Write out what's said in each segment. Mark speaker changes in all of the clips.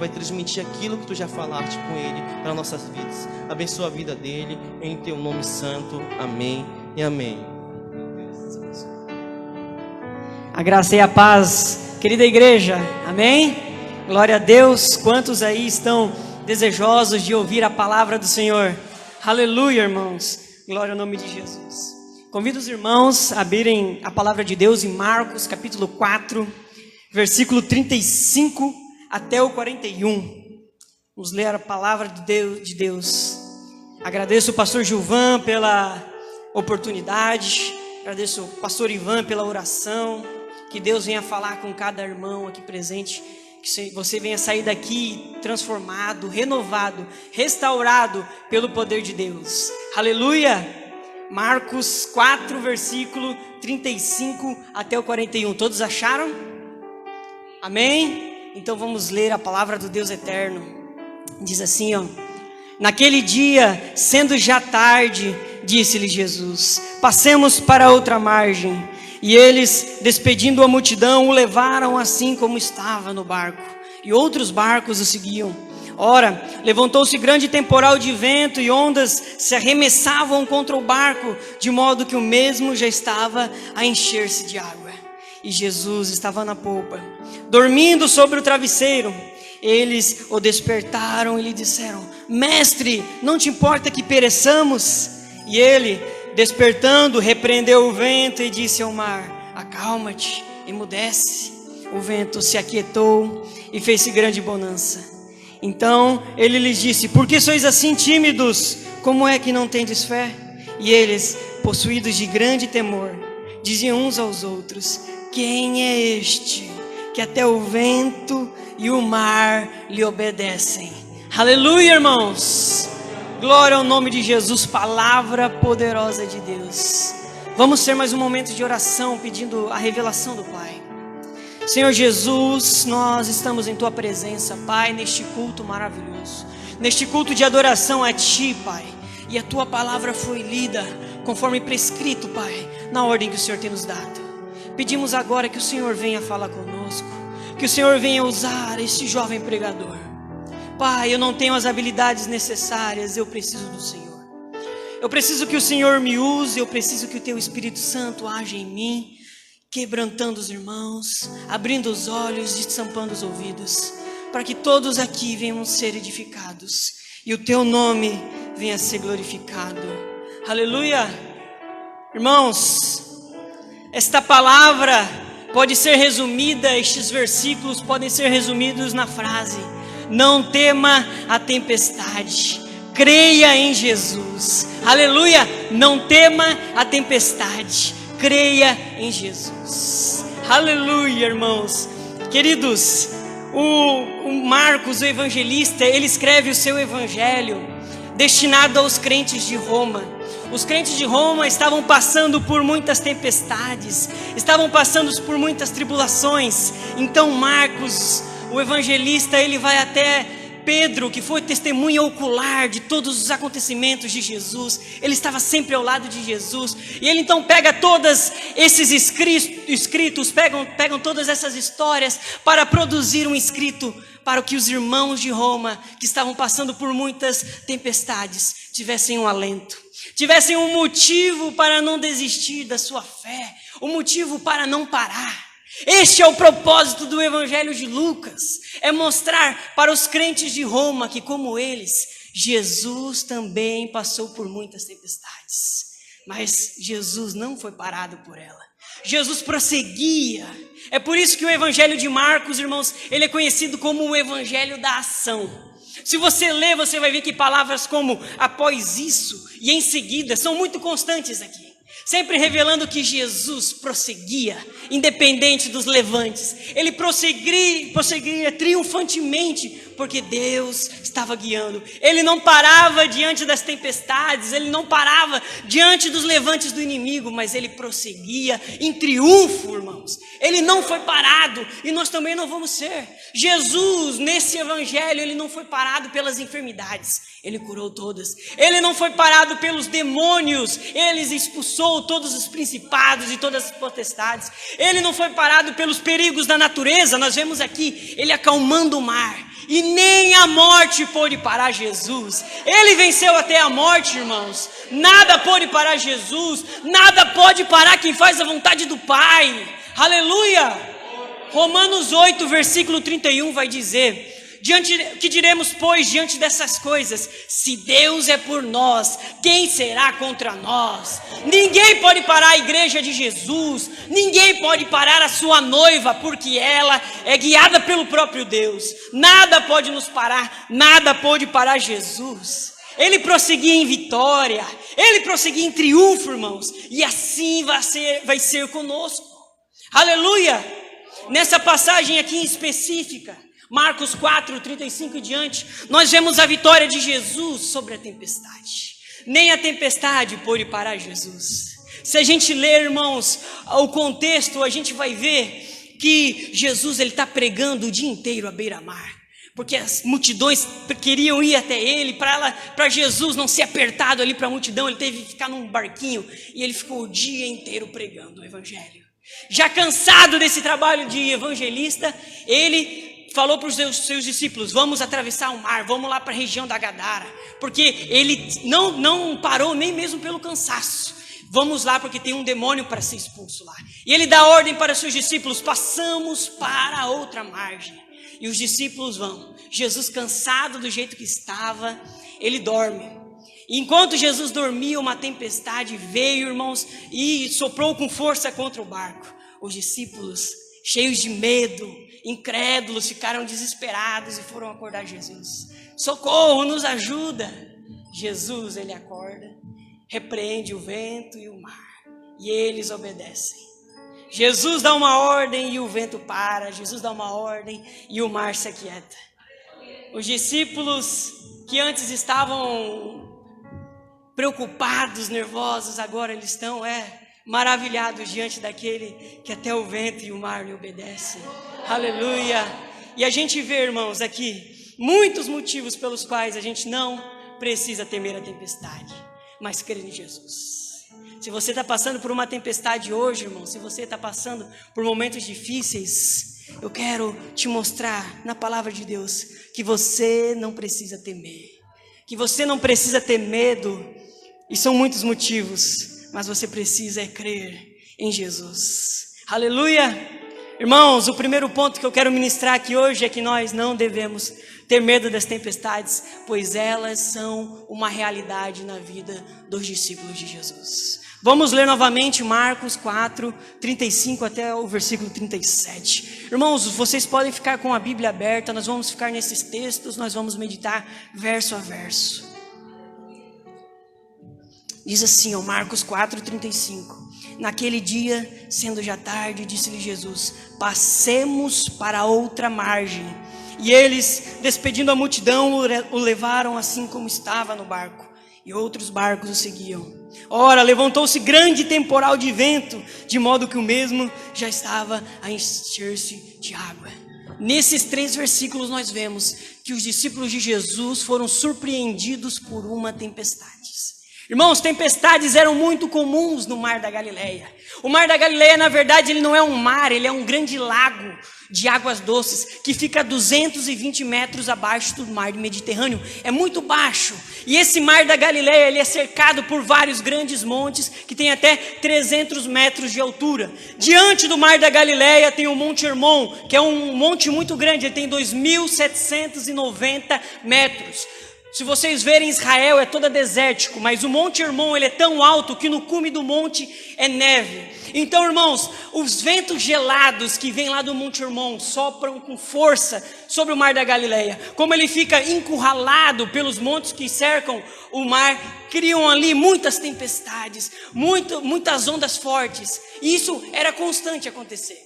Speaker 1: vai transmitir aquilo que tu já falaste com ele para nossas vidas. Abençoa a vida dele, em teu nome santo. Amém e amém.
Speaker 2: A graça e a paz, querida igreja, amém? Glória a Deus. Quantos aí estão desejosos de ouvir a palavra do Senhor? Aleluia, irmãos. Glória ao nome de Jesus. Convido os irmãos a abrirem a palavra de Deus em Marcos, capítulo 4, versículo 35 até o 41. Vamos ler a palavra de Deus. Agradeço o pastor Gilvan pela oportunidade. Agradeço o pastor Ivan pela oração. Que Deus venha falar com cada irmão aqui presente. Que você venha sair daqui transformado, renovado, restaurado pelo poder de Deus. Aleluia! Marcos 4, versículo 35 até o 41. Todos acharam? Amém? Então vamos ler a palavra do Deus eterno. Diz assim, ó: naquele dia, sendo já tarde, disse-lhe Jesus: passemos para outra margem. E eles, despedindo a multidão, o levaram assim como estava no barco. E outros barcos o seguiam. Ora, levantou-se grande temporal de vento e ondas se arremessavam contra o barco, de modo que o mesmo já estava a encher-se de água. E Jesus estava na polpa, dormindo sobre o travesseiro. Eles o despertaram e lhe disseram: mestre, não te importa que pereçamos? E ele, despertando, repreendeu o vento e disse ao mar: acalma-te, emudece. O vento se aquietou e fez-se grande bonança. Então ele lhes disse: por que sois assim tímidos? Como é que não tendes fé? E eles, possuídos de grande temor, diziam uns aos outros: quem é este que até o vento e o mar lhe obedecem? Aleluia, irmãos! Glória ao nome de Jesus, palavra poderosa de Deus. Vamos ter mais um momento de oração, pedindo a revelação do Pai. Senhor Jesus, nós estamos em Tua presença, Pai, neste culto maravilhoso, neste culto de adoração a Ti, Pai. E a Tua palavra foi lida conforme prescrito, Pai, na ordem que o Senhor tem nos dado. Pedimos agora que o Senhor venha falar conosco, que o Senhor venha usar este jovem pregador. Pai, eu não tenho as habilidades necessárias, eu preciso do Senhor. Eu preciso que o Senhor me use, eu preciso que o Teu Espírito Santo age em mim, quebrantando os irmãos, abrindo os olhos, destampando os ouvidos, para que todos aqui venham ser edificados e o Teu nome venha ser glorificado. Aleluia! Irmãos, esta palavra pode ser resumida, estes versículos podem ser resumidos na frase: não tema a tempestade, creia em Jesus. Aleluia! Não tema a tempestade, creia em Jesus. Aleluia, irmãos. Queridos, o Marcos, o evangelista, ele escreve o seu evangelho destinado aos crentes de Roma. Os crentes de Roma estavam passando por muitas tempestades, estavam passando por muitas tribulações. Então Marcos, o evangelista, ele vai até Pedro, que foi testemunha ocular de todos os acontecimentos de Jesus. Ele estava sempre ao lado de Jesus. E ele então pega todos esses escritos, pegam todas essas histórias para produzir um escrito para que os irmãos de Roma, que estavam passando por muitas tempestades, tivessem um alento, tivessem um motivo para não desistir da sua fé, um motivo para não parar. Este é o propósito do Evangelho de Lucas, é mostrar para os crentes de Roma que, como eles, Jesus também passou por muitas tempestades, mas Jesus não foi parado por ela. Jesus prosseguia. É por isso que o Evangelho de Marcos, irmãos, ele é conhecido como o Evangelho da ação. Se você ler, você vai ver que palavras como após isso e em seguida são muito constantes aqui, sempre revelando que Jesus prosseguia, independente dos levantes. Ele prosseguia triunfantemente, porque Deus estava guiando. Ele não parava diante das tempestades, ele não parava diante dos levantes do inimigo, mas ele prosseguia em triunfo, irmãos. Ele não foi parado e nós também não vamos ser. Jesus, nesse evangelho, ele não foi parado pelas enfermidades, ele curou todas. Ele não foi parado pelos demônios, ele expulsou expulsou todos os principados e todas as potestades. Ele não foi parado pelos perigos da natureza. Nós vemos aqui ele acalmando o mar. E nem a morte pôde parar Jesus. Ele venceu até a morte, irmãos. Nada pôde parar Jesus. Nada pode parar quem faz a vontade do Pai. Aleluia! Romanos 8, versículo 31 vai dizer: que diremos, pois, diante dessas coisas? Se Deus é por nós, quem será contra nós? Ninguém pode parar a igreja de Jesus, ninguém pode parar a sua noiva, porque ela é guiada pelo próprio Deus. Nada pode nos parar, nada pode parar Jesus. Ele prosseguia em vitória, ele prosseguia em triunfo, irmãos, e assim vai ser conosco. Aleluia! Nessa passagem aqui em específica, Marcos 4, 35 e diante, nós vemos a vitória de Jesus sobre a tempestade. Nem a tempestade pôde parar Jesus. Se a gente ler, irmãos, o contexto, a gente vai ver que Jesus está pregando o dia inteiro à beira-mar. Porque as multidões queriam ir até ele, para Jesus não ser apertado ali para a multidão, ele teve que ficar num barquinho e ele ficou o dia inteiro pregando o evangelho. Já cansado desse trabalho de evangelista, ele falou para os seus discípulos: vamos atravessar o mar, vamos lá para a região da Gadara, porque ele não parou nem mesmo pelo cansaço. Vamos lá porque tem um demônio para ser expulso lá. E ele dá ordem para os seus discípulos: passamos para a outra margem. E os discípulos vão. Jesus, cansado do jeito que estava, ele dorme. E enquanto Jesus dormia, uma tempestade veio, irmãos, e soprou com força contra o barco. Os discípulos, cheios de medo, incrédulos, ficaram desesperados e foram acordar Jesus. Socorro, nos ajuda. Jesus, ele acorda, repreende o vento e o mar, e eles obedecem. Jesus dá uma ordem e o vento para. Jesus dá uma ordem e o mar se aquieta. Os discípulos que antes estavam preocupados, nervosos, agora eles estão maravilhados diante daquele que até o vento e o mar lhe obedecem. Aleluia! E a gente vê, irmãos, aqui muitos motivos pelos quais a gente não precisa temer a tempestade, mas crer em Jesus. Se você está passando por uma tempestade hoje, irmão, se você está passando por momentos difíceis, eu quero te mostrar na palavra de Deus que você não precisa temer, que você não precisa ter medo, e são muitos motivos, mas você precisa crer em Jesus. Aleluia! Irmãos, o primeiro ponto que eu quero ministrar aqui hoje é que nós não devemos ter medo das tempestades, pois elas são uma realidade na vida dos discípulos de Jesus. Vamos ler novamente Marcos 4, 35 até o versículo 37. Irmãos, vocês podem ficar com a Bíblia aberta, nós vamos ficar nesses textos, nós vamos meditar verso a verso. Diz assim, Marcos 4, 35. Naquele dia, sendo já tarde, disse-lhe Jesus: passemos para outra margem. E eles, despedindo a multidão, o levaram assim como estava no barco, e outros barcos o seguiam. Ora, levantou-se grande temporal de vento, de modo que o mesmo já estava a encher-se de água. Nesses 3 versículos nós vemos que os discípulos de Jesus foram surpreendidos por uma tempestade. Irmãos, tempestades eram muito comuns no Mar da Galileia. O Mar da Galileia, na verdade, ele não é um mar, ele é um grande lago de águas doces, que fica a 220 metros abaixo do Mar Mediterrâneo. É muito baixo. E esse Mar da Galileia, ele é cercado por vários grandes montes, que tem até 300 metros de altura. Diante do Mar da Galileia tem o Monte Hermon, que é um monte muito grande, ele tem 2.790 metros. Se vocês verem, Israel é toda desértico, mas o Monte Hermon ele é tão alto que no cume do monte é neve. Então, irmãos, os ventos gelados que vêm lá do Monte Hermon sopram com força sobre o Mar da Galileia. Como ele fica encurralado pelos montes que cercam o mar, criam ali muitas tempestades, muitas ondas fortes. E isso era constante acontecer.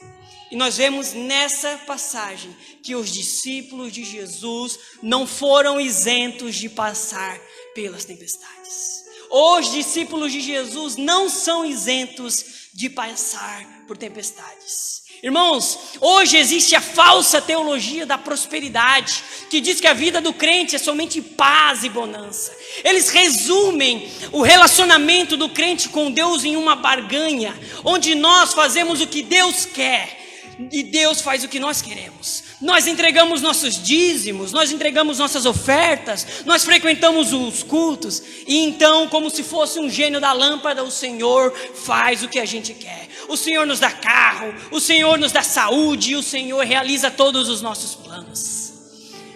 Speaker 2: E nós vemos nessa passagem que os discípulos de Jesus não foram isentos de passar pelas tempestades. Os discípulos de Jesus não são isentos de passar por tempestades. Irmãos, hoje existe a falsa teologia da prosperidade, que diz que a vida do crente é somente paz e bonança. Eles resumem o relacionamento do crente com Deus em uma barganha, onde nós fazemos o que Deus quer e Deus faz o que nós queremos. Nós entregamos nossos dízimos, nós entregamos nossas ofertas, nós frequentamos os cultos, e então, como se fosse um gênio da lâmpada, o Senhor faz o que a gente quer. O Senhor nos dá carro, o Senhor nos dá saúde, e o Senhor realiza todos os nossos planos.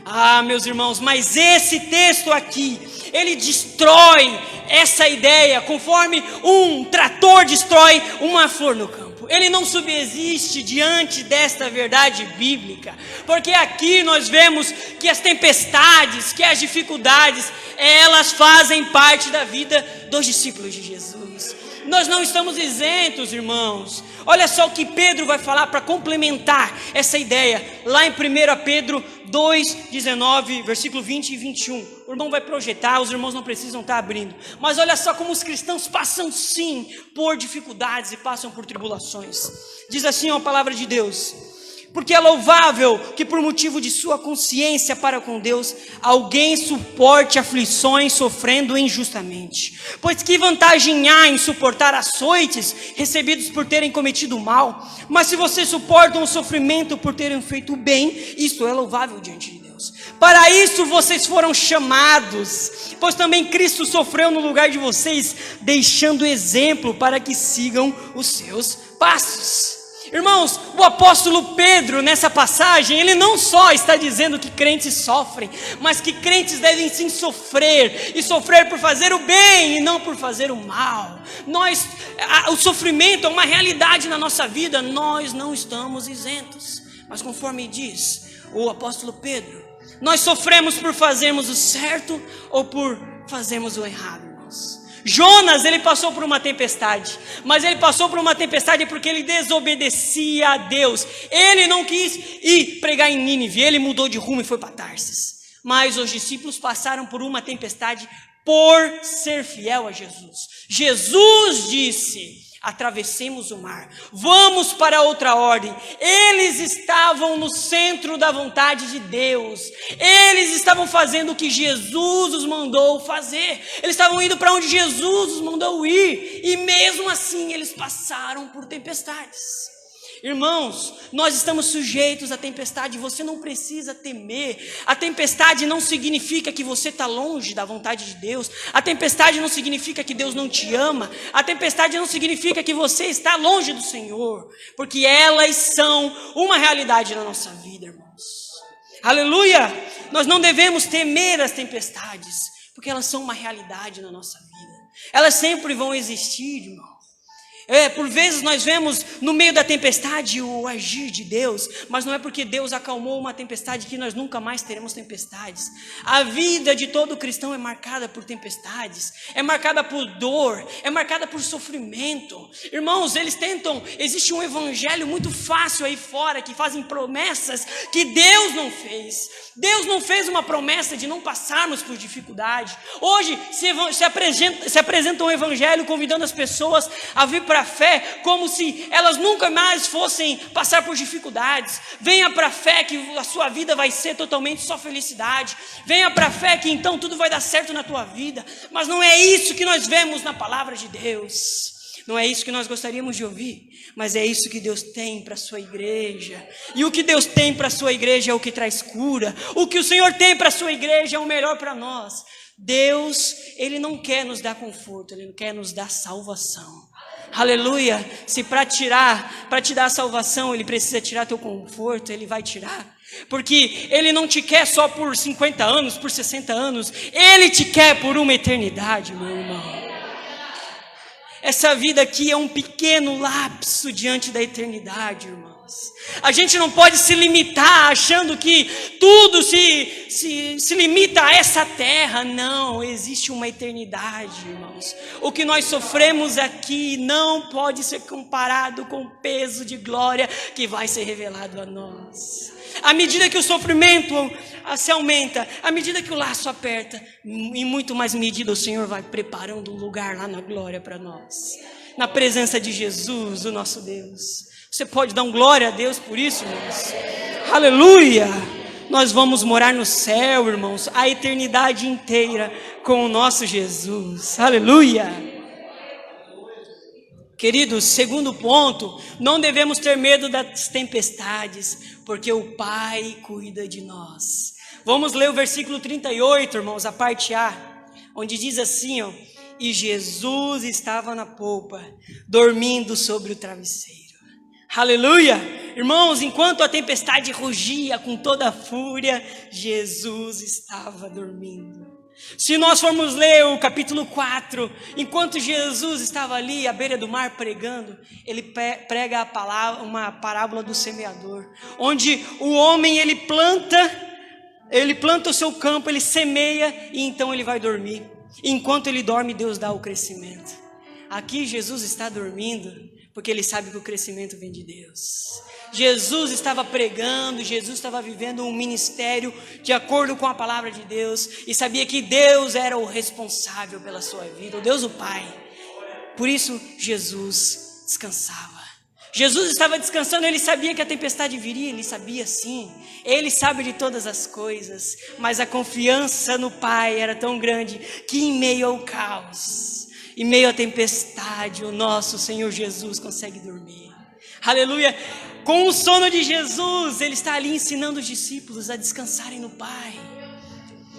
Speaker 2: Ah, meus irmãos, mas esse texto aqui, ele destrói essa ideia, conforme um trator destrói uma flor no campo. Ele não subsiste diante desta verdade bíblica, porque aqui nós vemos que as tempestades, que as dificuldades, elas fazem parte da vida dos discípulos de Jesus. Nós não estamos isentos, irmãos. Olha só o que Pedro vai falar para complementar essa ideia, lá em 1 Pedro 2:19, versículo 20 e 21. O irmão vai projetar, os irmãos não precisam estar abrindo. Mas olha só como os cristãos passam sim por dificuldades e passam por tribulações. Diz assim a palavra de Deus: porque é louvável que por motivo de sua consciência para com Deus, alguém suporte aflições sofrendo injustamente. Pois que vantagem há em suportar açoites recebidos por terem cometido mal? Mas se vocês suportam o sofrimento por terem feito o bem, isso é louvável diante de Deus. Para isso vocês foram chamados, pois também Cristo sofreu no lugar de vocês, deixando exemplo para que sigam os seus passos. Irmãos, o apóstolo Pedro, nessa passagem, ele não só está dizendo que crentes sofrem, mas que crentes devem sim sofrer, e sofrer por fazer o bem e não por fazer o mal. O sofrimento é uma realidade na nossa vida, nós não estamos isentos. Mas conforme diz o apóstolo Pedro, nós sofremos por fazermos o certo ou por fazermos o errado, irmãos. Jonas, ele passou por uma tempestade, mas ele passou por uma tempestade porque ele desobedecia a Deus. Ele não quis ir pregar em Nínive, ele mudou de rumo e foi para Tarsis. Mas os discípulos passaram por uma tempestade por ser fiel a Jesus. Jesus disse: atravessemos o mar, vamos para outra ordem. Eles estavam no centro da vontade de Deus, eles estavam fazendo o que Jesus os mandou fazer, eles estavam indo para onde Jesus os mandou ir, e mesmo assim eles passaram por tempestades. Irmãos, nós estamos sujeitos à tempestade, você não precisa temer. A tempestade não significa que você está longe da vontade de Deus. A tempestade não significa que Deus não te ama. A tempestade não significa que você está longe do Senhor, porque elas são uma realidade na nossa vida, irmãos. Aleluia! Nós não devemos temer as tempestades, porque elas são uma realidade na nossa vida. Elas sempre vão existir, irmão. Por vezes nós vemos no meio da tempestade o agir de Deus, mas não é porque Deus acalmou uma tempestade que nós nunca mais teremos tempestades. A vida de todo cristão é marcada por tempestades, é marcada por dor, é marcada por sofrimento. Irmãos, existe um evangelho muito fácil aí fora, que fazem promessas que Deus não fez. Deus não fez uma promessa de não passarmos por dificuldade. Hoje se apresenta um evangelho convidando as pessoas a vir para a fé como se elas nunca mais fossem passar por dificuldades. Venha para a fé que a sua vida vai ser totalmente só felicidade. Venha para a fé que então tudo vai dar certo na tua vida. Mas não é isso que nós vemos na palavra de Deus. Não é isso que nós gostaríamos de ouvir, mas é isso que Deus tem para a sua igreja. E o que Deus tem para a sua igreja é o que traz cura. O que o Senhor tem para a sua igreja é o melhor para nós. Deus, Ele não quer nos dar conforto, Ele quer nos dar salvação. Aleluia. Se para te dar a salvação, Ele precisa tirar teu conforto, Ele vai tirar. Porque Ele não te quer só por 50 anos, por 60 anos. Ele te quer por uma eternidade, meu irmão. Essa vida aqui é um pequeno lapso diante da eternidade, irmãos. A gente não pode se limitar achando que tudo se limita a essa terra. Não, existe uma eternidade, irmãos. O que nós sofremos aqui não pode ser comparado com o peso de glória que vai ser revelado a nós. À medida que o sofrimento se aumenta, à medida que o laço aperta, em muito mais medida o Senhor vai preparando um lugar lá na glória para nós. na presença de Jesus, o nosso Deus. Você pode dar um glória a Deus por isso, irmãos? Aleluia! Nós vamos morar no céu, irmãos, a eternidade inteira com o nosso Jesus. Aleluia! Queridos, segundo ponto, não devemos ter medo das tempestades, porque o Pai cuida de nós. Vamos ler o versículo 38, irmãos, a parte A, onde diz assim, ó: e Jesus estava na polpa, dormindo sobre o travesseiro. Aleluia! Irmãos, enquanto a tempestade rugia com toda a fúria, Jesus estava dormindo. Se nós formos ler o capítulo 4, enquanto Jesus estava ali à beira do mar pregando, ele prega uma parábola do semeador, onde o homem ele planta o seu campo, ele semeia e então ele vai dormir. Enquanto ele dorme, Deus dá o crescimento. Aqui Jesus está dormindo, porque ele sabe que o crescimento vem de Deus. Jesus estava pregando, Jesus estava vivendo um ministério de acordo com a palavra de Deus, e sabia que Deus era o responsável pela sua vida, o Deus o Pai. Por isso Jesus descansava. Jesus estava descansando, ele sabia que a tempestade viria, ele sabia sim, ele sabe de todas as coisas, mas a confiança no Pai era tão grande, que em meio ao caos, em meio à tempestade, o nosso Senhor Jesus consegue dormir. Aleluia! Com o sono de Jesus, ele está ali ensinando os discípulos a descansarem no Pai.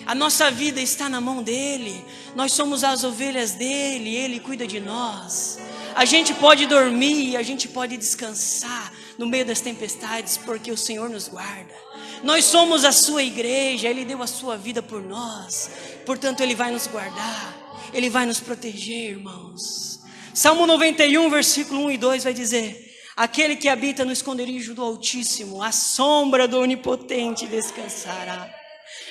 Speaker 2: A nossa vida está na mão dele, nós somos as ovelhas dele, ele cuida de nós. A gente pode dormir, a gente pode descansar no meio das tempestades, porque o Senhor nos guarda. Nós somos a sua igreja, ele deu a sua vida por nós, portanto ele vai nos guardar, ele vai nos proteger, irmãos. Salmo 91, versículo 1 e 2 vai dizer: aquele que habita no esconderijo do Altíssimo, à sombra do Onipotente descansará.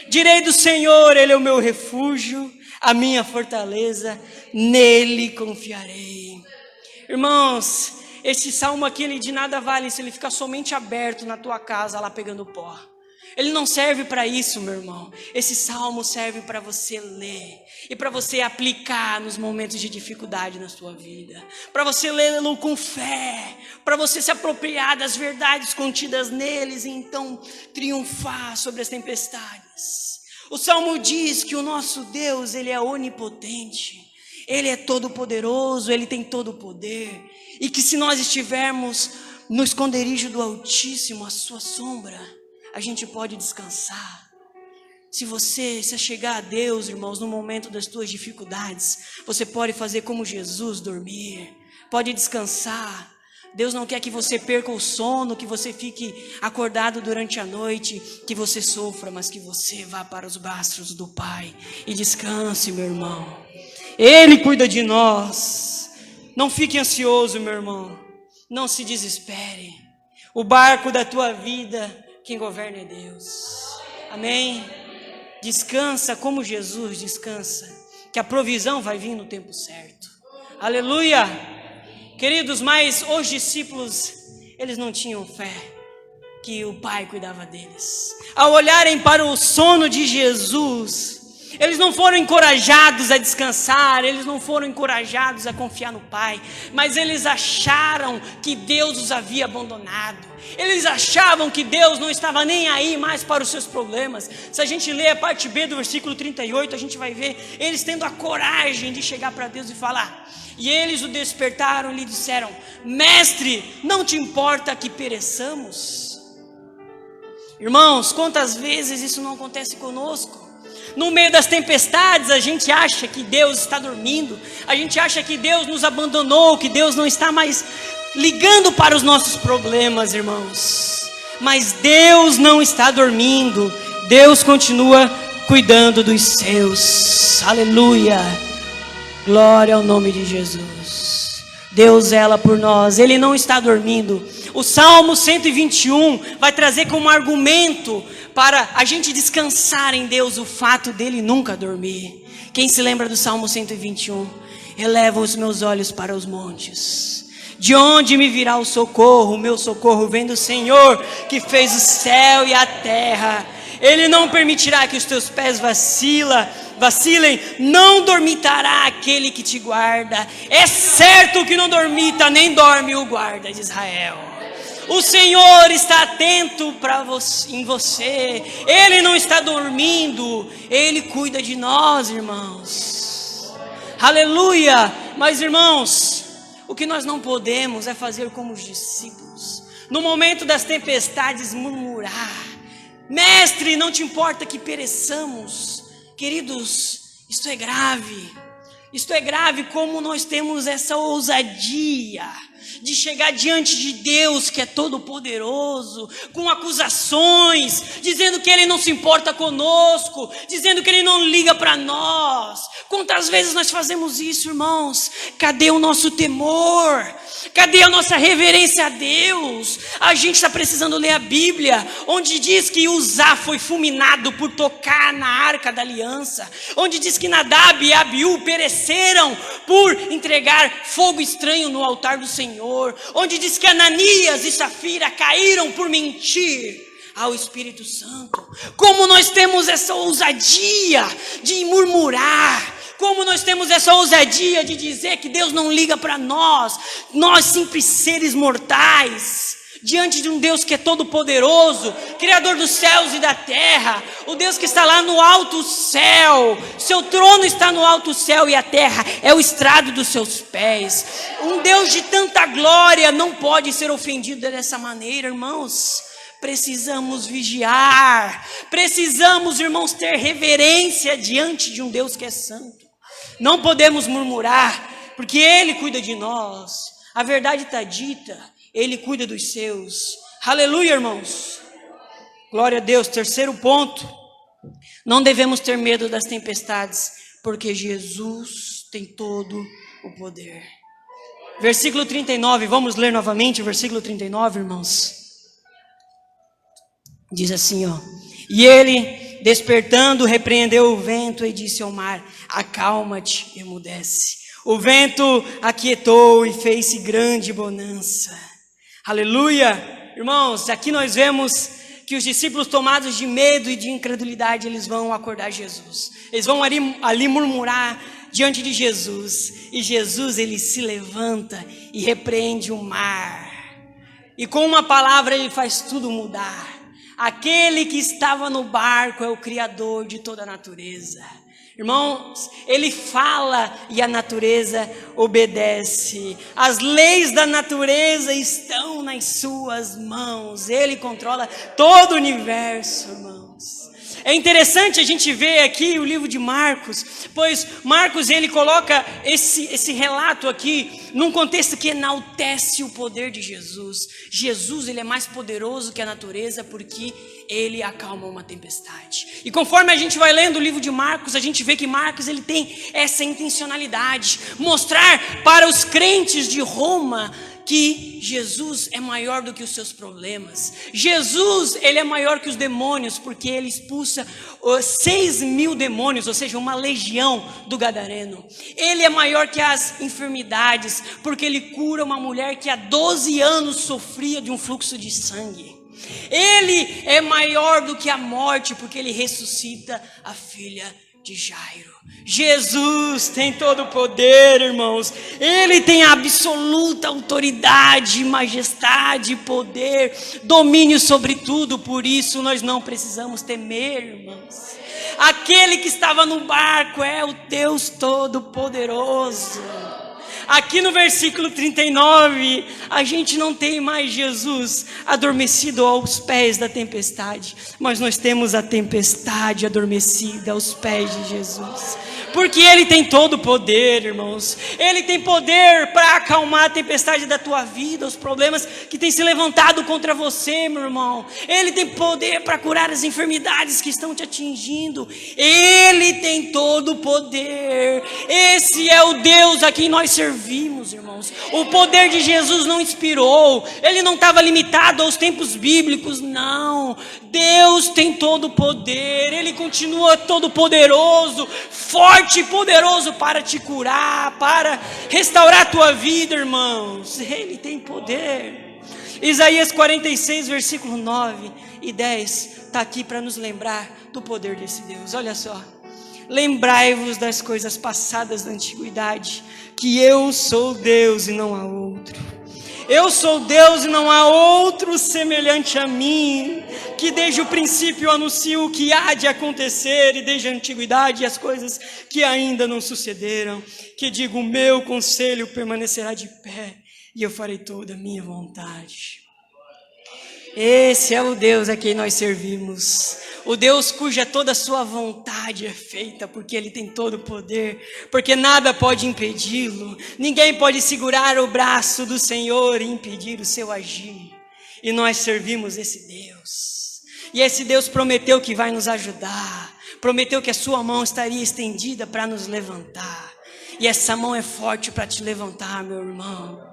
Speaker 2: Direi do Senhor, ele é o meu refúgio, a minha fortaleza, nele confiarei. Irmãos, esse salmo aqui, ele de nada vale se ele ficar somente aberto na tua casa, lá pegando pó. Ele não serve para isso, meu irmão. Esse salmo serve para você ler e para você aplicar nos momentos de dificuldade na sua vida, para você lê-lo com fé, para você se apropriar das verdades contidas neles e então triunfar sobre as tempestades. O salmo diz que o nosso Deus, ele é onipotente, ele é todo poderoso, ele tem todo o poder, e que se nós estivermos no esconderijo do Altíssimo, à sua sombra, a gente pode descansar. Se você se chegar a Deus, irmãos, no momento das tuas dificuldades, você pode fazer como Jesus, dormir, pode descansar. Deus não quer que você perca o sono, que você fique acordado durante a noite, que você sofra, mas que você vá para os braços do Pai e descanse, meu irmão. Ele cuida de nós. Não fique ansioso, meu irmão, não se desespere. O barco da tua vida, quem governa é Deus. Amém? Descansa como Jesus descansa, que a provisão vai vir no tempo certo. Aleluia! Queridos, mas os discípulos, eles não tinham fé que o Pai cuidava deles. Ao olharem para o sono de Jesus, eles não foram encorajados a descansar, eles não foram encorajados a confiar no Pai, mas eles acharam que Deus os havia abandonado. Eles achavam que Deus não estava nem aí mais para os seus problemas. Se a gente ler a parte B do versículo 38, a gente vai ver eles tendo a coragem de chegar para Deus e falar. E eles o despertaram e lhe disseram: mestre, não te importa que pereçamos? Irmãos, quantas vezes isso não acontece conosco? No meio das tempestades, a gente acha que Deus está dormindo, a gente acha que Deus nos abandonou, que Deus não está mais ligando para os nossos problemas, irmãos. Mas Deus não está dormindo, Deus continua cuidando dos seus. Aleluia! Glória ao nome de Jesus. Deus zela por nós, Ele não está dormindo. O Salmo 121 vai trazer como argumento para a gente descansar em Deus o fato dele nunca dormir. Quem se lembra do Salmo 121? Eleva os meus olhos para os montes. De onde me virá o socorro? O meu socorro vem do Senhor, que fez o céu e a terra. Ele não permitirá que os teus pés vacilem, não dormitará aquele que te guarda. É certo que não dormita, nem dorme o guarda de Israel. O Senhor está atento em você, Ele não está dormindo, Ele cuida de nós, irmãos. Aleluia! Mas, irmãos, o que nós não podemos é fazer como os discípulos, no momento das tempestades, murmurar: Mestre, não te importa que pereçamos? Queridos, isto é grave. Isto é grave, como nós temos essa ousadia de chegar diante de Deus, que é todo poderoso, com acusações, dizendo que Ele não se importa conosco, dizendo que Ele não liga para nós. Quantas vezes nós fazemos isso, irmãos? Cadê o nosso temor? Cadê a nossa reverência a Deus? A gente está precisando ler a Bíblia, onde diz que Uzá foi fulminado por tocar na arca da aliança, onde diz que Nadab e Abiú pereceram por entregar fogo estranho no altar do Senhor, onde diz que Ananias e Safira caíram por mentir ao Espírito Santo. Como nós temos essa ousadia de murmurar, como nós temos essa ousadia de dizer que Deus não liga para nós simples seres mortais, diante de um Deus que é todo poderoso, Criador dos céus e da terra, o Deus que está lá no alto céu. Seu trono está no alto céu e a terra é o estrado dos seus pés. Um Deus de tanta glória não pode ser ofendido dessa maneira, irmãos. Precisamos vigiar, precisamos, irmãos, ter reverência diante de um Deus que é santo. Não podemos murmurar, porque Ele cuida de nós. A verdade está dita, Ele cuida dos seus. Aleluia, irmãos. Glória a Deus. Terceiro ponto: não devemos ter medo das tempestades, porque Jesus tem todo o poder. Versículo 39, vamos ler novamente o versículo 39, irmãos. Diz assim, ó: E ele, despertando, repreendeu o vento e disse ao mar: acalma-te e emudece. O vento aquietou e fez-se grande bonança. Aleluia! Irmãos, aqui nós vemos que os discípulos, tomados de medo e de incredulidade, eles vão acordar Jesus. Eles vão ali murmurar diante de Jesus. E Jesus, ele se levanta e repreende o mar. E com uma palavra ele faz tudo mudar. Aquele que estava no barco é o Criador de toda a natureza. Irmãos, ele fala e a natureza obedece. As leis da natureza estão nas suas mãos. Ele controla todo o universo, irmãos. É interessante a gente ver aqui o livro de Marcos, pois Marcos, ele coloca esse relato aqui num contexto que enaltece o poder de Jesus. Jesus, ele é mais poderoso que a natureza, porque ele acalma uma tempestade. E conforme a gente vai lendo o livro de Marcos, a gente vê que Marcos, ele tem essa intencionalidade, mostrar para os crentes de Roma que Jesus é maior do que os seus problemas. Jesus, ele é maior que os demônios, porque ele expulsa 6.000 demônios, ou seja, uma legião do gadareno. Ele é maior que as enfermidades, porque ele cura uma mulher que há 12 anos sofria de um fluxo de sangue. Ele é maior do que a morte, porque ele ressuscita a filha de Jairo. Jesus tem todo o poder, irmãos. Ele tem absoluta autoridade, majestade, poder, domínio sobre tudo. Por isso nós não precisamos temer, irmãos. Aquele que estava no barco é o Deus Todo-Poderoso. Aqui no versículo 39, a gente não tem mais Jesus adormecido aos pés da tempestade, mas nós temos a tempestade adormecida aos pés de Jesus. Porque Ele tem todo o poder, irmãos. Ele tem poder para acalmar a tempestade da tua vida, os problemas que têm se levantado contra você, meu irmão. Ele tem poder para curar as enfermidades que estão te atingindo. Ele tem todo o poder. Esse é o Deus a quem nós servimos, irmãos. O poder de Jesus não expirou. Ele não estava limitado aos tempos bíblicos, não. Deus tem todo o poder. Ele continua todo poderoso, forte e poderoso para te curar, para restaurar a tua vida, irmãos. Ele tem poder. Isaías 46, versículo 9 e 10. está aqui para nos lembrar do poder desse Deus. Olha só. Lembrai-vos das coisas passadas da antiguidade, que eu sou Deus e não há outro. Eu sou Deus e não há outro semelhante a mim, que desde o princípio anuncio o que há de acontecer, e desde a antiguidade as coisas que ainda não sucederam, que digo, o meu conselho permanecerá de pé, e eu farei toda a minha vontade. Esse é o Deus a quem nós servimos, o Deus cuja toda a sua vontade é feita, porque Ele tem todo o poder, porque nada pode impedi-lo, ninguém pode segurar o braço do Senhor e impedir o seu agir, e nós servimos esse Deus, e esse Deus prometeu que vai nos ajudar, prometeu que a sua mão estaria estendida para nos levantar, e essa mão é forte para te levantar, meu irmão.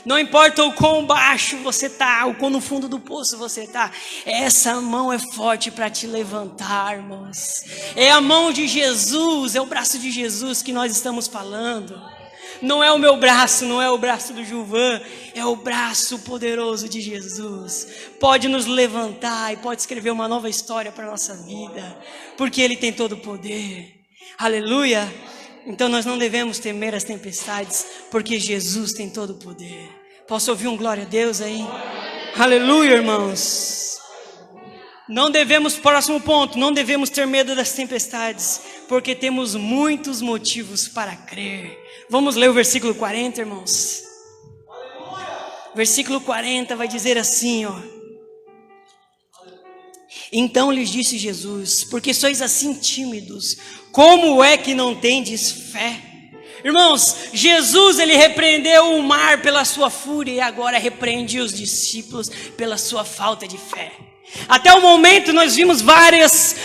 Speaker 2: Não importa o quão baixo você está, o quão no fundo do poço você está, essa mão é forte para te levantar, irmãos. É a mão de Jesus, é o braço de Jesus que nós estamos falando. Não é o meu braço, não é o braço do Gilvan, é o braço poderoso de Jesus. Pode nos levantar e pode escrever uma nova história para a nossa vida, porque Ele tem todo o poder. Aleluia! Então nós não devemos temer as tempestades, porque Jesus tem todo o poder. Posso ouvir um glória a Deus aí? Aleluia, irmãos. Não devemos, próximo ponto, não devemos ter medo das tempestades, porque temos muitos motivos para crer. Vamos ler o versículo 40, irmãos. Versículo 40 vai dizer assim, ó. Então lhes disse Jesus, porque sois assim tímidos, como é que não tendes fé? Irmãos, Jesus ele repreendeu o mar pela sua fúria e agora repreende os discípulos pela sua falta de fé. Até o momento nós vimos vários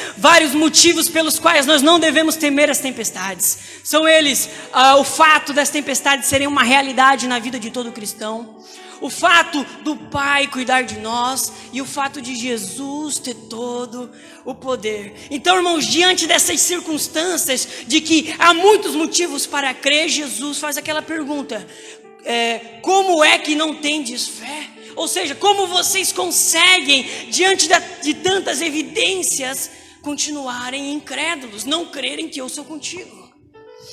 Speaker 2: motivos pelos quais nós não devemos temer as tempestades. São eles o fato das tempestades serem uma realidade na vida de todo cristão, o fato do Pai cuidar de nós e o fato de Jesus ter todo o poder. Então, irmãos, diante dessas circunstâncias de que há muitos motivos para crer, Jesus faz aquela pergunta: como é que não tendes fé? Ou seja, como vocês conseguem, diante de tantas evidências, continuarem incrédulos, não crerem que eu sou contigo?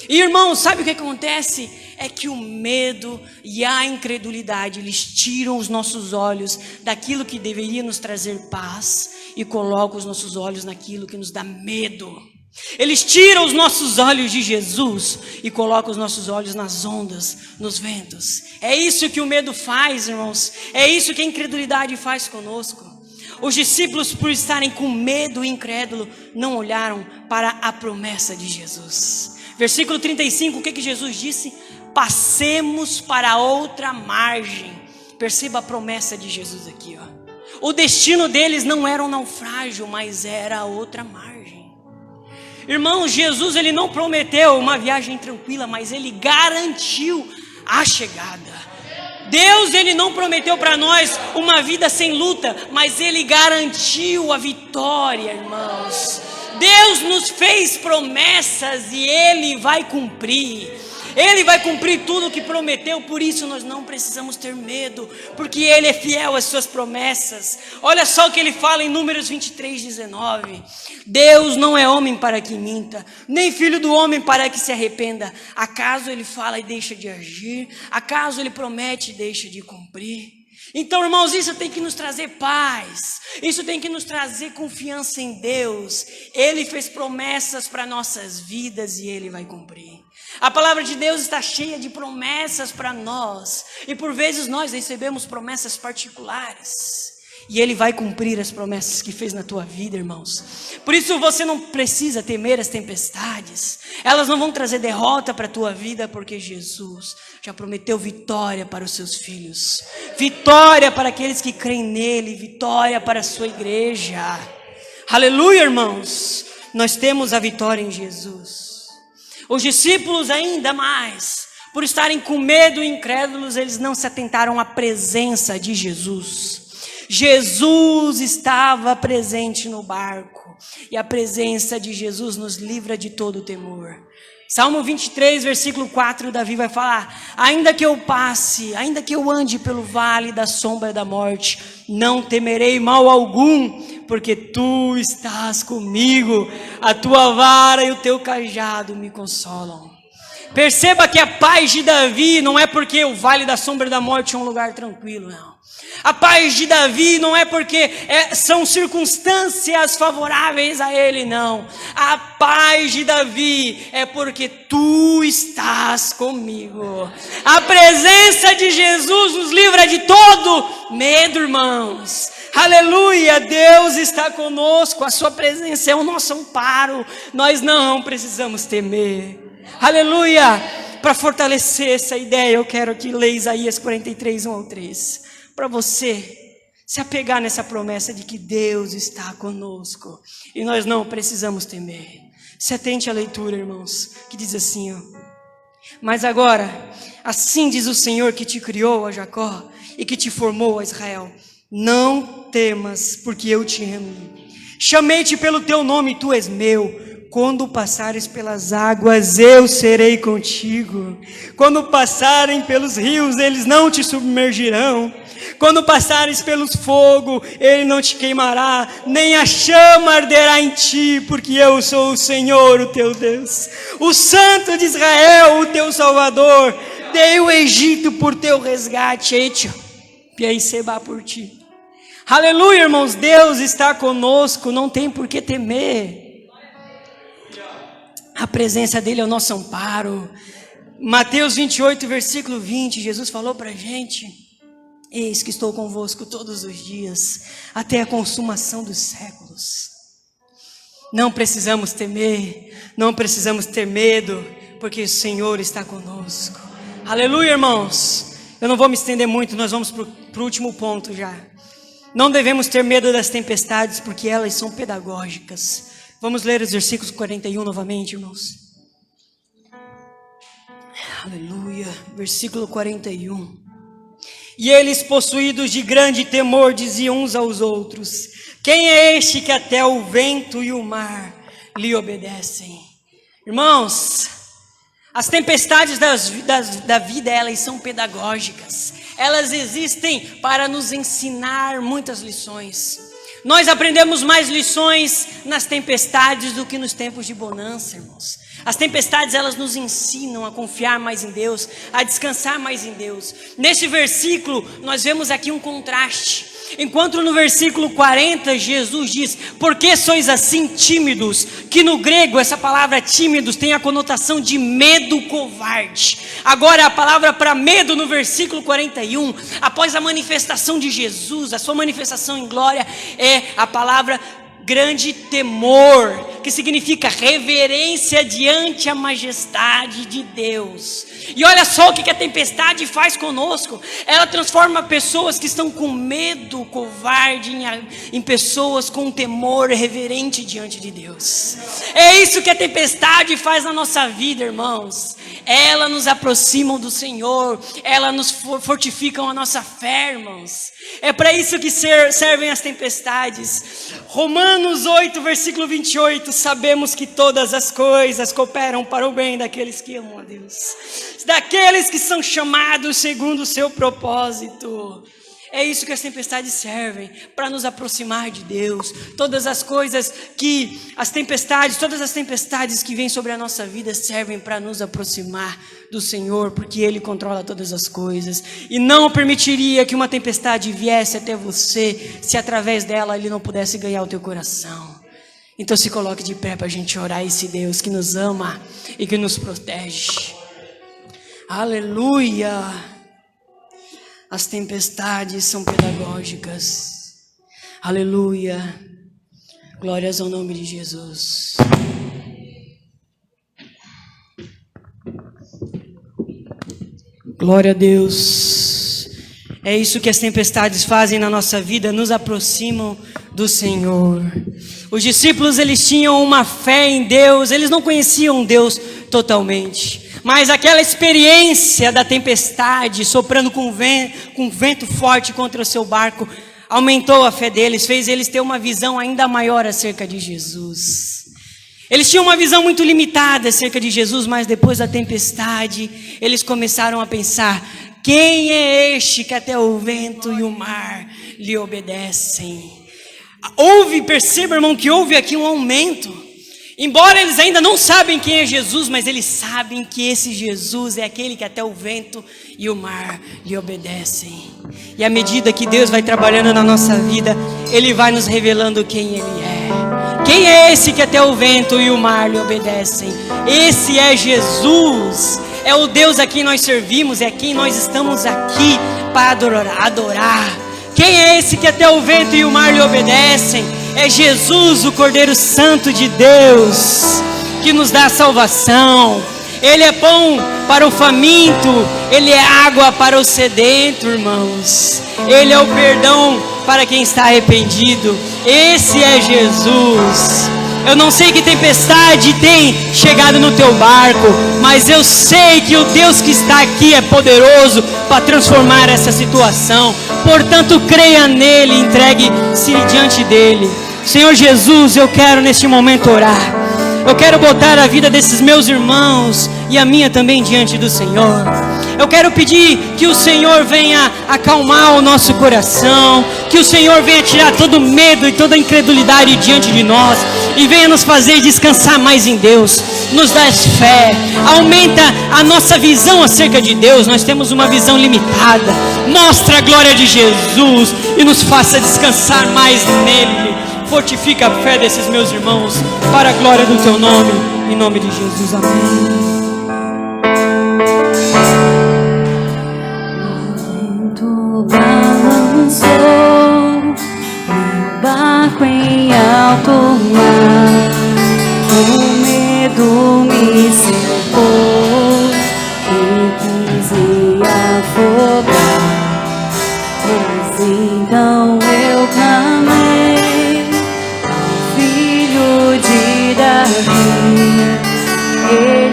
Speaker 2: E irmãos, sabe o que acontece? É que o medo e a incredulidade, eles tiram os nossos olhos daquilo que deveria nos trazer paz e colocam os nossos olhos naquilo que nos dá medo. Eles tiram os nossos olhos de Jesus e colocam os nossos olhos nas ondas, nos ventos. É isso que o medo faz, irmãos. É isso que a incredulidade faz conosco. Os discípulos, por estarem com medo e incrédulo, não olharam para a promessa de Jesus. Versículo 35, o que Jesus disse? Passemos para outra margem. Perceba a promessa de Jesus aqui, ó. O destino deles não era um naufrágio, mas era outra margem. Irmãos, Jesus ele não prometeu uma viagem tranquila, mas ele garantiu a chegada. Deus ele não prometeu para nós uma vida sem luta, mas ele garantiu a vitória, irmãos. Deus nos fez promessas e Ele vai cumprir. Ele vai cumprir tudo o que prometeu, por isso nós não precisamos ter medo, porque Ele é fiel às suas promessas. Olha só o que Ele fala em Números 23:19. Deus não é homem para que minta, nem filho do homem para que se arrependa. Acaso Ele fala e deixa de agir? Acaso Ele promete e deixa de cumprir? Então, irmãos, isso tem que nos trazer paz, isso tem que nos trazer confiança em Deus. Ele fez promessas para nossas vidas e Ele vai cumprir. A palavra de Deus está cheia de promessas para nós, e por vezes nós recebemos promessas particulares, e Ele vai cumprir as promessas que fez na tua vida, irmãos. Por isso você não precisa temer as tempestades, elas não vão trazer derrota para a tua vida, porque Jesus já prometeu vitória para os seus filhos, vitória para aqueles que creem nele, vitória para a sua igreja. Aleluia, irmãos, nós temos a vitória em Jesus. Os discípulos ainda mais, por estarem com medo e incrédulos, eles não se atentaram à presença de Jesus. Jesus estava presente no barco, e a presença de Jesus nos livra de todo temor. Salmo 23, versículo 4, Davi vai falar: ainda que eu passe, ainda que eu ande pelo vale da sombra da morte, não temerei mal algum, porque tu estás comigo, a tua vara e o teu cajado me consolam. Perceba que a paz de Davi não é porque o vale da sombra da morte é um lugar tranquilo, não. A paz de Davi não é porque são circunstâncias favoráveis a ele, não. A paz de Davi é porque tu estás comigo. A presença de Jesus nos livra de todo medo, irmãos. Aleluia, Deus está conosco, a sua presença é o nosso amparo. Nós não precisamos temer. Aleluia. Para fortalecer essa ideia, eu quero que leia Isaías 43, 1-3. Para você se apegar nessa promessa de que Deus está conosco e nós não precisamos temer. Se atente à leitura, irmãos, que diz assim, ó: mas agora, assim diz o Senhor que te criou, a Jacó, e que te formou, a Israel: não temas, porque eu te amo. Chamei-te pelo teu nome, tu és meu. Quando passares pelas águas, eu serei contigo. Quando passarem pelos rios, eles não te submergirão. Quando passares pelos fogo, ele não te queimará, nem a chama arderá em ti, porque eu sou o Senhor, o teu Deus, o Santo de Israel, o teu Salvador. Dei o Egito por teu resgate, Etiópia e Seba por ti. Aleluia, irmãos, Deus está conosco, não tem por que temer. A presença dele é o nosso amparo. Mateus 28, versículo 20, Jesus falou para a gente: eis que estou convosco todos os dias, até a consumação dos séculos. Não precisamos temer, não precisamos ter medo, porque o Senhor está conosco. Aleluia, irmãos. Eu não vou me estender muito, nós vamos para o último ponto já. Não devemos ter medo das tempestades, porque elas são pedagógicas. Vamos ler os versículos 41 novamente, irmãos. Aleluia, versículo 41. E eles, possuídos de grande temor, diziam uns aos outros: quem é este que até o vento e o mar lhe obedecem? Irmãos, as tempestades da vida, elas são pedagógicas. Elas existem para nos ensinar muitas lições. Nós aprendemos mais lições nas tempestades do que nos tempos de bonança, irmãos. As tempestades, elas nos ensinam a confiar mais em Deus, a descansar mais em Deus. Neste versículo, nós vemos aqui um contraste. Enquanto no versículo 40, Jesus diz: por que sois assim tímidos? Que no grego, essa palavra tímidos tem a conotação de medo covarde. Agora, a palavra para medo no versículo 41, após a manifestação de Jesus, a sua manifestação em glória, é a palavra grande temor, que significa reverência diante a majestade de Deus. E olha só o que a tempestade faz conosco. Ela transforma pessoas que estão com medo covarde em pessoas com temor reverente diante de Deus. É isso que a tempestade faz na nossa vida, irmãos. Ela nos aproxima do Senhor, ela nos fortifica a nossa fé, irmãos. É para isso que servem as tempestades. Romanos 8, versículo 28, sabemos que todas as coisas cooperam para o bem daqueles que amam a Deus, daqueles que são chamados segundo o seu propósito. É isso que as tempestades servem, para nos aproximar de Deus. Todas as tempestades que vêm sobre a nossa vida servem para nos aproximar do Senhor, porque Ele controla todas as coisas. E não permitiria que uma tempestade viesse até você, se através dela Ele não pudesse ganhar o teu coração. Então se coloque de pé para a gente orar a esse Deus que nos ama e que nos protege. Aleluia! As tempestades são pedagógicas. Aleluia. Glórias ao nome de Jesus. Glória a Deus. É isso que as tempestades fazem na nossa vida, nos aproximam do Senhor. Os discípulos, eles tinham uma fé em Deus, eles não conheciam Deus totalmente. Mas aquela experiência da tempestade, soprando com vento forte contra o seu barco, aumentou a fé deles, fez eles ter uma visão ainda maior acerca de Jesus. Eles tinham uma visão muito limitada acerca de Jesus, mas depois da tempestade, eles começaram a pensar: quem é este que até o vento e o mar lhe obedecem? Perceba, irmão, que houve aqui um aumento. Embora eles ainda não sabem quem é Jesus, mas eles sabem que esse Jesus é aquele que até o vento e o mar lhe obedecem. E à medida que Deus vai trabalhando na nossa vida, Ele vai nos revelando quem Ele é. Quem é esse que até o vento e o mar lhe obedecem? Esse é Jesus. É o Deus a quem nós servimos, é a quem nós estamos aqui para adorar. Quem é esse que até o vento e o mar lhe obedecem? É Jesus, o Cordeiro Santo de Deus, que nos dá salvação. Ele é pão para o faminto, Ele é água para o sedento, irmãos. Ele é o perdão para quem está arrependido. Esse é Jesus. Eu não sei que tempestade tem chegado no teu barco, mas eu sei que o Deus que está aqui é poderoso para transformar essa situação. Portanto, creia nele, entregue-se diante dele. Senhor Jesus, eu quero neste momento orar. Eu quero botar a vida desses meus irmãos e a minha também diante do Senhor. Eu quero pedir que o Senhor venha acalmar o nosso coração, que o Senhor venha tirar todo medo e toda incredulidade diante de nós e venha nos fazer descansar mais em Deus. Nos dá fé, aumenta a nossa visão acerca de Deus. Nós temos uma visão limitada. Mostra a glória de Jesus e nos faça descansar mais nele. Fortifica a fé desses meus irmãos para a glória do teu nome, em nome de Jesus, amém.
Speaker 3: O vento balançou, meu barco em alto mar, o medo me cercou e quis me afogar, mas então eu clamei.